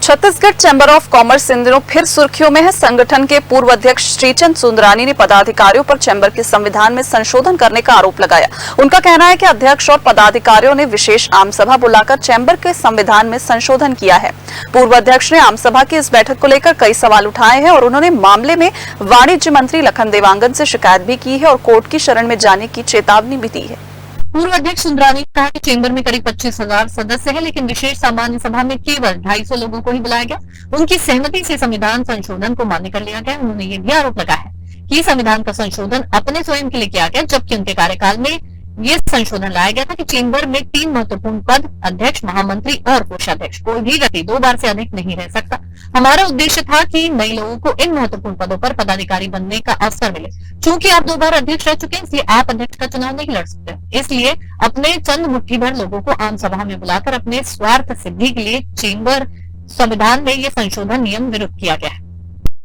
Chhattisgarh chamber of commerce इन दिनों फिर सुर्खियों में है। संगठन के पूर्व अध्यक्ष श्रीचंद सुंदरानी ने पदाधिकारियों पर चैंबर के संविधान में संशोधन करने का आरोप लगाया। उनका कहना है कि अध्यक्ष और पदाधिकारियों ने विशेष आम सभा बुलाकर चैंबर के संविधान में संशोधन किया है। पूर्व अध्यक्ष ने आम सभा की इस बैठक को लेकर कई सवाल उठाए हैं और उन्होंने मामले में वाणिज्य मंत्री लखन देवांगन से शिकायत भी की है और कोर्ट की शरण में जाने की चेतावनी भी दी है। पूर्व अध्यक्ष सुंदरानी ने कहा कि चैंबर में करीब 25,000 सदस्य हैं, लेकिन विशेष सामान्य सभा में केवल 250 लोगों को ही बुलाया गया। उनकी सहमति से संविधान संशोधन को मान्य कर लिया गया। उन्होंने ये भी आरोप लगाया है कि संविधान का संशोधन अपने स्वयं के लिए किया गया, जबकि उनके कार्यकाल में ये संशोधन लाया गया था कि चैंबर में 3 महत्वपूर्ण पद, अध्यक्ष, महामंत्री और कोषाध्यक्ष, कोई भी व्यक्ति 2 बार से अधिक नहीं रह सकता। हमारा उद्देश्य था कि नए लोगों को इन महत्वपूर्ण पदों पर पदाधिकारी बनने का अवसर मिले। चूंकि आप 2 बार अध्यक्ष रह चुके हैं, इसलिए आप अध्यक्ष का चुनाव नहीं लड़ सकते। इसलिए अपने चंद मुट्ठी भर लोगों को आम सभा में बुलाकर अपने स्वार्थ सिद्धि के लिए चैंबर संविधान में ये संशोधन नियम विरुद्ध किया गया है।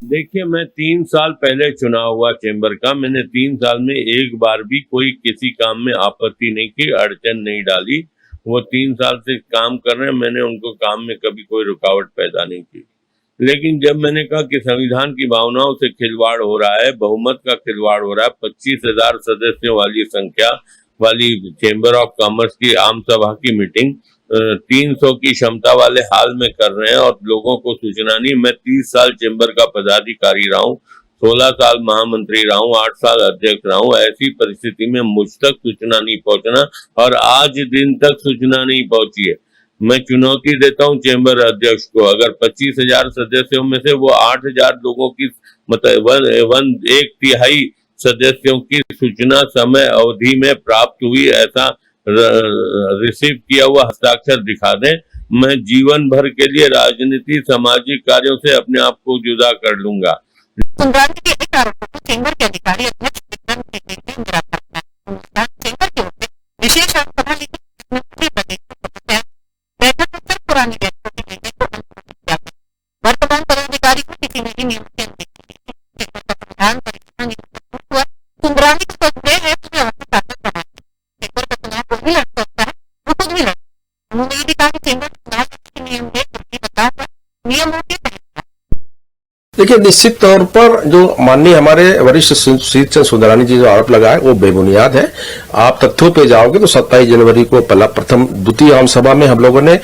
देखिए, मैं 3 साल पहले चुनाव हुआ चैम्बर का, मैंने 3 साल में एक बार भी कोई किसी काम में आपत्ति नहीं की, अड़चन नहीं डाली। वो 3 साल से काम कर रहे हैं, मैंने उनको काम में कभी कोई रुकावट पैदा नहीं की। लेकिन जब मैंने कहा कि संविधान की भावनाओं से खिलवाड़ हो रहा है, बहुमत का खिलवाड़ हो रहा है, 25,000 सदस्यों वाली संख्या वाली चैम्बर ऑफ कॉमर्स की आम सभा की मीटिंग 300 की क्षमता वाले हाल में कर रहे हैं और लोगों को सूचना नहीं। मैं 30 साल चैम्बर का पदाधिकारी रहा हूँ, 16 साल महामंत्री रहा हूँ, 8 साल अध्यक्ष रहा हूँ। ऐसी परिस्थिति में मुझ तक सूचना नहीं पहुंचना और आज दिन तक सूचना नहीं पहुंची है। मैं चुनौती देता हूं चैम्बर अध्यक्ष को, अगर 25,000 सदस्यों में से वो 8,000 लोगों की मतलब 1/3 सदस्यों की सूचना समय अवधि में प्राप्त हुई, ऐसा रिसीव किया हुआ हस्ताक्षर दिखा दें, मैं जीवन भर के लिए राजनीति सामाजिक कार्यों से अपने आप को जुदा कर लूंगा। सुंदरानी के एक आरोपों को चैंबर के अधिकारी अध्यक्ष चैंबर की ओर से विशेष आम सभा लेकर बैठक में पुरानी बैठकों के निर्णय को अनुमोदित किया। वर्तमान पदाधिकारी को किसी नए नियम के संविधान परीक्षा हुआ। सुंदरानी का पद है तो ताकत बढ़ा चैंबर का चुनाव कोई भी लड़ सकता है, वो खुद भी लड़। उन्होंने ये भी कहा कि चैंबर चुनाव के नियम है, बदलाव नियमों के तहत। देखिए, निश्चित तौर पर जो माननीय हमारे वरिष्ठ श्रीचंद सुंदरानी जी जो आरोप लगाए वो बेबुनियाद है। आप तथ्यों पे जाओगे तो 27 जनवरी को द्वितीय आम सभा में हम लोगों ने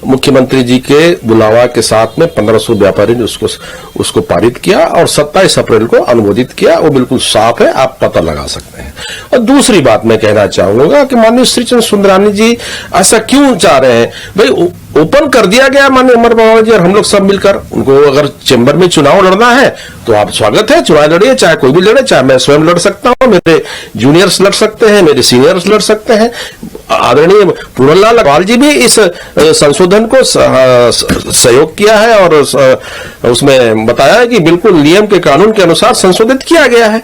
मुख्यमंत्री जी के बुलावा के साथ में 1500 व्यापारी ने उसको पारित किया और 27 अप्रैल को अनुमोदित किया। वो बिल्कुल साफ है, आप पता लगा सकते हैं। और दूसरी बात मैं कहना चाहूंगा कि माननीय श्रीचंद सुंदरानी जी ऐसा क्यों चाह रहे हैं? भाई, ओपन कर दिया गया माननीय अमर बाबा जी और हम लोग सब मिलकर, उनको अगर चैम्बर में चुनाव लड़ना है तो आप स्वागत है, चुनाव लड़िए, चाहे कोई भी लड़े, चाहे मैं स्वयं लड़ सकता हूं, मेरे जूनियर्स लड़ सकते हैं, मेरे सीनियर्स लड़ सकते हैं। आदरणीय पूरनलाल अग्रवाल जी भी इस संशोधन को सहयोग किया है और उसमें बताया है कि बिल्कुल नियम के कानून के अनुसार संशोधित किया गया है।